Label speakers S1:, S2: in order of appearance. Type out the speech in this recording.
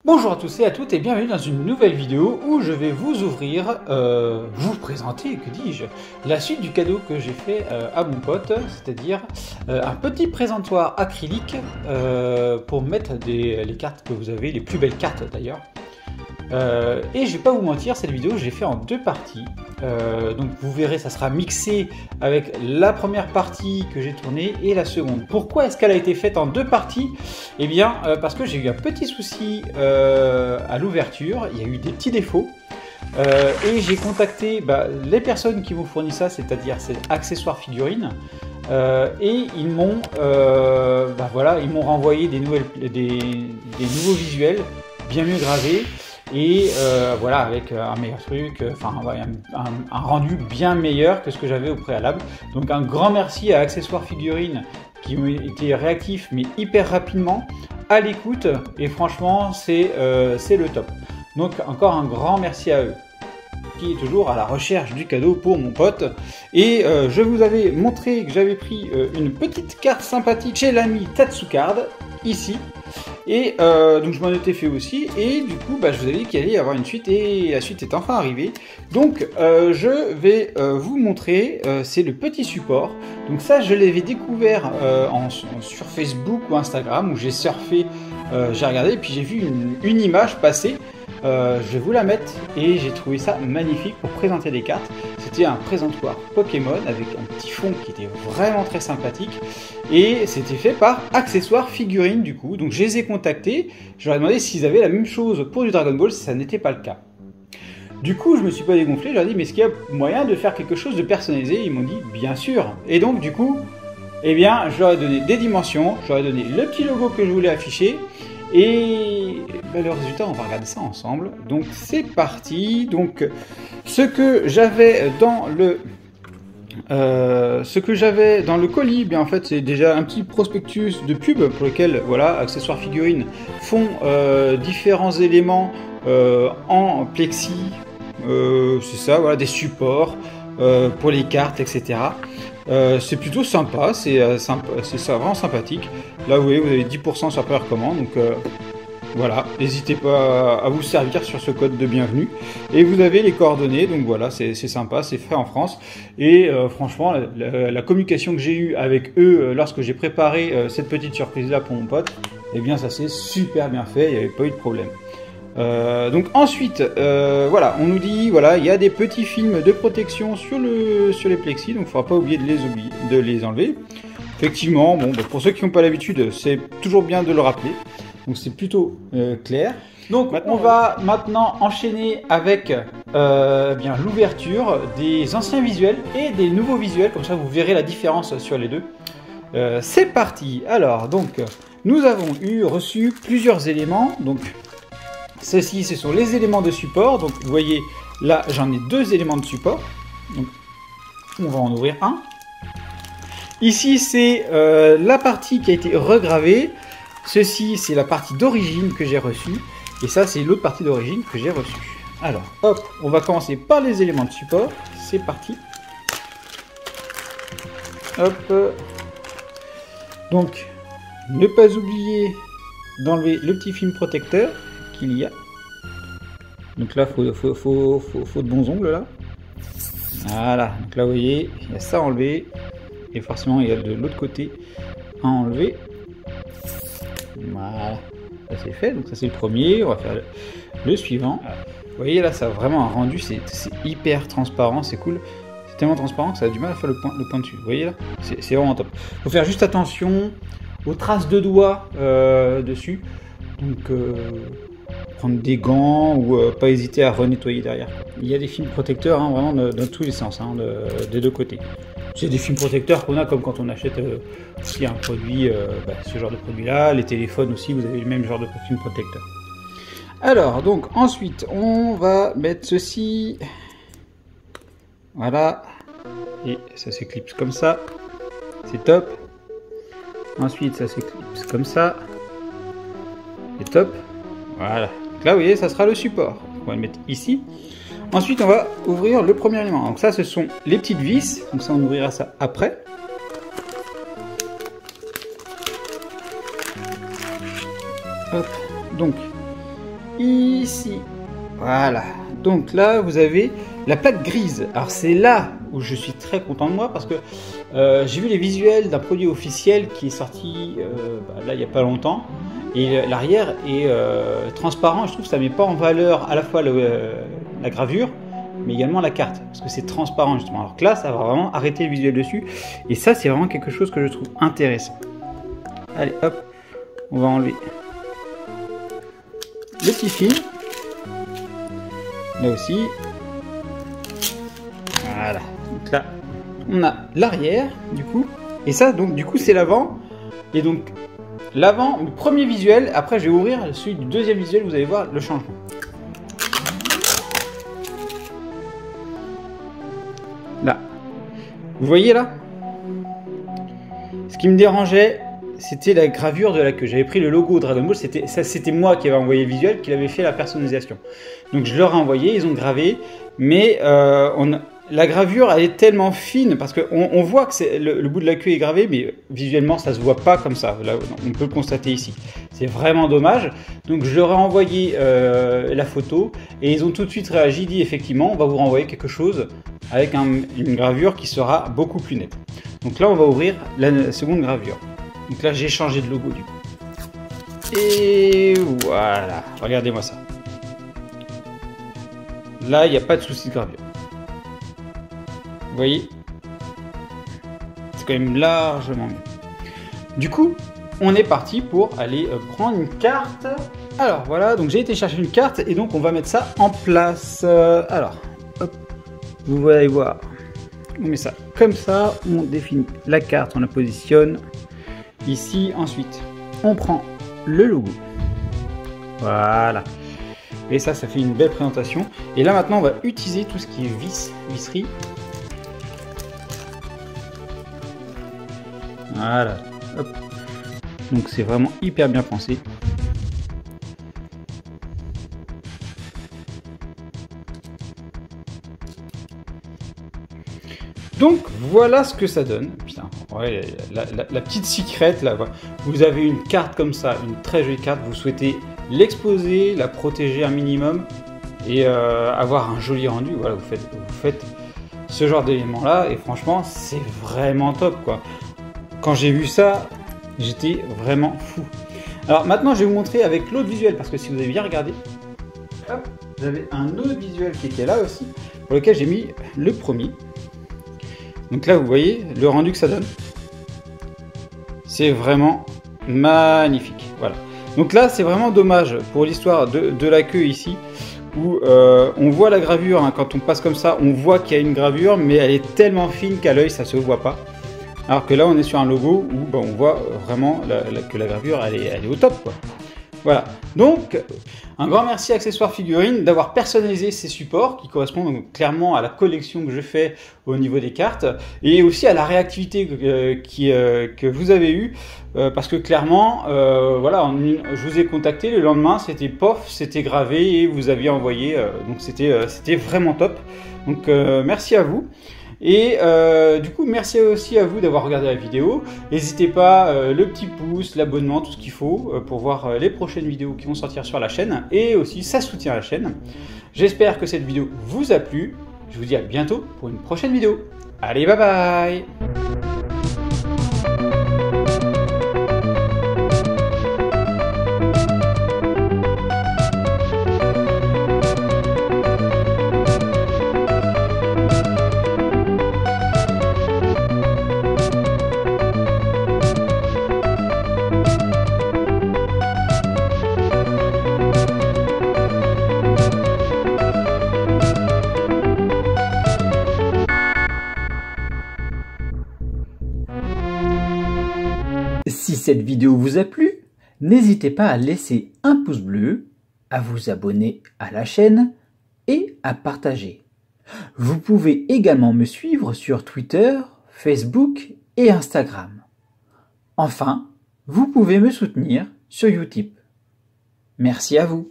S1: Bonjour à tous et à toutes et bienvenue dans une nouvelle vidéo où je vais vous ouvrir, vous présenter, que dis-je, la suite du cadeau que j'ai fait à mon pote, c'est-à-dire un petit présentoir acrylique pour mettre les cartes que vous avez, les plus belles cartes d'ailleurs. Et je vais pas vous mentir, cette vidéo je l'ai fait en deux parties. Donc vous verrez, ça sera mixé avec la première partie que j'ai tournée et la seconde. Pourquoi est-ce qu'elle a été faite en deux parties? Eh bien parce que j'ai eu un petit souci à l'ouverture, il y a eu des petits défauts. Et j'ai contacté les personnes qui m'ont fourni ça, c'est-à-dire ces accessoires figurines. Et ils m'ont ils m'ont renvoyé des nouveaux visuels bien mieux gravés. Et voilà, avec un meilleur truc, un rendu bien meilleur que ce que j'avais au préalable. Donc un grand merci à Accessoires Figurines qui ont été réactifs mais hyper rapidement, à l'écoute, et franchement c'est le top. Donc encore un grand merci à eux, qui est toujours à la recherche du cadeau pour mon pote. Et je vous avais montré que j'avais pris une petite carte sympathique chez l'ami Tatsukard, ici. Et donc je m'en étais fait aussi, et du coup je vous avais dit qu'il allait y avoir une suite, et la suite est enfin arrivée. Donc je vais vous montrer, c'est le petit support. Donc ça je l'avais découvert sur Facebook ou Instagram, où j'ai surfé, j'ai regardé, et puis j'ai vu une image passer. Je vais vous la mettre, et j'ai trouvé ça magnifique pour présenter des cartes. C'était un présentoir Pokémon avec un petit fond qui était vraiment très sympathique, et c'était fait par Accessoires Figurines du coup. Donc je les ai contactés, je leur ai demandé s'ils avaient la même chose pour du Dragon Ball, si ça n'était pas le cas. Du coup je me suis pas dégonflé, je leur ai dit mais est-ce qu'il y a moyen de faire quelque chose de personnalisé? Ils m'ont dit bien sûr. Et donc du coup, eh bien je leur ai donné des dimensions, je leur ai donné le petit logo que je voulais afficher. Et le résultat, on va regarder ça ensemble. Donc c'est parti. Donc ce que j'avais dans le colis, bien en fait c'est déjà un petit prospectus de pub pour lequel voilà, Accessoires Figurines font différents éléments en plexi. C'est ça, voilà, des supports pour les cartes, etc. C'est plutôt sympa, c'est vraiment sympathique. Là vous voyez, vous avez 10% sur première commande, donc voilà, n'hésitez pas à vous servir sur ce code de bienvenue. Et vous avez les coordonnées, donc voilà, c'est sympa, c'est fait en France. Et franchement, la communication que j'ai eue avec eux lorsque j'ai préparé cette petite surprise là pour mon pote, eh bien ça s'est super bien fait, il n'y avait pas eu de problème. Donc ensuite, voilà, on nous dit, voilà, il y a des petits films de protection sur les plexis, donc il ne faudra pas oublier de les enlever. Effectivement, bon, pour ceux qui n'ont pas l'habitude, c'est toujours bien de le rappeler. Donc c'est plutôt clair. Donc on va maintenant enchaîner avec bien l'ouverture des anciens visuels et des nouveaux visuels, comme ça vous verrez la différence sur les deux. C'est parti. Alors donc nous avons reçu plusieurs éléments. Donc ceci, ce sont les éléments de support. Donc vous voyez, là j'en ai deux éléments de support. Donc on va en ouvrir un. Ici c'est la partie qui a été regravée. Ceci c'est la partie d'origine que j'ai reçue. Et ça c'est l'autre partie d'origine que j'ai reçue. Alors hop, on va commencer par les éléments de support. C'est parti. Hop. Donc ne pas oublier d'enlever le petit film protecteur qu'il y a. Donc là, faut de bons ongles là. Voilà, donc là vous voyez, il y a ça à enlever. Et forcément il y a de l'autre côté à enlever. Voilà, ça c'est fait, donc ça c'est le premier, on va faire le suivant. Vous voyez là, ça a vraiment un rendu, c'est hyper transparent, c'est cool. C'est tellement transparent que ça a du mal à faire le point dessus. Vous voyez là, c'est vraiment top. Faut faire juste attention aux traces de doigts dessus. Donc prendre des gants ou pas hésiter à renettoyer derrière. Il y a des films protecteurs hein, vraiment dans tous les sens, hein, des deux côtés. C'est des films protecteurs qu'on a comme quand on achète aussi un produit, ce genre de produit là, les téléphones aussi, vous avez le même genre de film protecteur. Alors donc ensuite on va mettre ceci, voilà, et ça s'éclipse comme ça, c'est top. Ensuite ça s'éclipse comme ça, c'est top, voilà. Donc là vous voyez, ça sera le support, on va le mettre ici. Ensuite, on va ouvrir le premier élément. Donc ça, ce sont les petites vis. Donc ça, on ouvrira ça après. Hop. Donc, ici. Voilà. Donc là, vous avez la plaque grise. Alors c'est là où je suis très content de moi parce que j'ai vu les visuels d'un produit officiel qui est sorti là il n'y a pas longtemps. Et l'arrière est transparent. Je trouve que ça ne met pas en valeur à la fois la gravure, mais également la carte, parce que c'est transparent justement. Alors que là, ça va vraiment arrêter le visuel dessus. Et ça, c'est vraiment quelque chose que je trouve intéressant. Allez, hop, on va enlever le petit fil. Là aussi. Voilà. Donc là, on a l'arrière, du coup. Et ça, donc, du coup, c'est l'avant. Et donc, l'avant, le premier visuel. Après, je vais ouvrir celui du deuxième visuel. Vous allez voir le changement. Là. Vous voyez là? Ce qui me dérangeait, c'était la gravure de la queue. J'avais pris le logo Dragon Ball, c'était moi qui avais envoyé le visuel, qui avait fait la personnalisation. Donc je leur ai envoyé, ils ont gravé, mais la gravure elle est tellement fine, parce qu'on voit que le bout de la queue est gravé, mais visuellement ça se voit pas comme ça. Là, on peut le constater ici. C'est vraiment dommage. Donc je leur ai envoyé la photo, et ils ont tout de suite réagi, dit effectivement, on va vous renvoyer quelque chose avec une gravure qui sera beaucoup plus nette. Donc là on va ouvrir la seconde gravure. Donc là, j'ai changé de logo du coup. Et voilà. Regardez-moi ça. Là, il n'y a pas de souci de gravure. Vous voyez? C'est quand même largement mieux. Du coup, on est parti pour aller prendre une carte. Alors voilà, donc j'ai été chercher une carte et donc on va mettre ça en place. Alors, hop, vous allez voir. On met ça comme ça. On définit la carte, on la positionne. Ici, ensuite, on prend le logo. Voilà. Et ça fait une belle présentation. Et là, maintenant, on va utiliser tout ce qui est visserie. Voilà. Hop. Donc, c'est vraiment hyper bien pensé. Donc voilà ce que ça donne. Putain, ouais, la petite secrète là. Vous avez une carte comme ça, une très jolie carte. Vous souhaitez l'exposer, la protéger un minimum et avoir un joli rendu. Voilà, vous faites ce genre d'éléments là et franchement c'est vraiment top quoi. Quand j'ai vu ça, j'étais vraiment fou. Alors maintenant je vais vous montrer avec l'autre visuel parce que si vous avez bien regardé, hop, j'avais un autre visuel qui était là aussi pour lequel j'ai mis le premier. Donc là, vous voyez le rendu que ça donne. C'est vraiment magnifique. Voilà. Donc là, c'est vraiment dommage pour l'histoire de la queue ici, où on voit la gravure. Hein, quand on passe comme ça, on voit qu'il y a une gravure, mais elle est tellement fine qu'à l'œil, ça se voit pas. Alors que là, on est sur un logo où on voit vraiment que la gravure, elle est au top, quoi. Voilà, donc un grand merci à Accessoires Figurines d'avoir personnalisé ces supports qui correspondent donc clairement à la collection que je fais au niveau des cartes et aussi à la réactivité que vous avez eue parce que clairement, voilà, je vous ai contacté, le lendemain c'était pof, c'était gravé et vous aviez envoyé, donc c'était vraiment top. Donc merci à vous. Et du coup, merci aussi à vous d'avoir regardé la vidéo. N'hésitez pas, le petit pouce, l'abonnement, tout ce qu'il faut pour voir les prochaines vidéos qui vont sortir sur la chaîne. Et aussi, ça soutient la chaîne. J'espère que cette vidéo vous a plu. Je vous dis à bientôt pour une prochaine vidéo. Allez, bye bye!
S2: Si cette vidéo vous a plu, n'hésitez pas à laisser un pouce bleu, à vous abonner à la chaîne et à partager. Vous pouvez également me suivre sur Twitter, Facebook et Instagram. Enfin, vous pouvez me soutenir sur Utip. Merci à vous.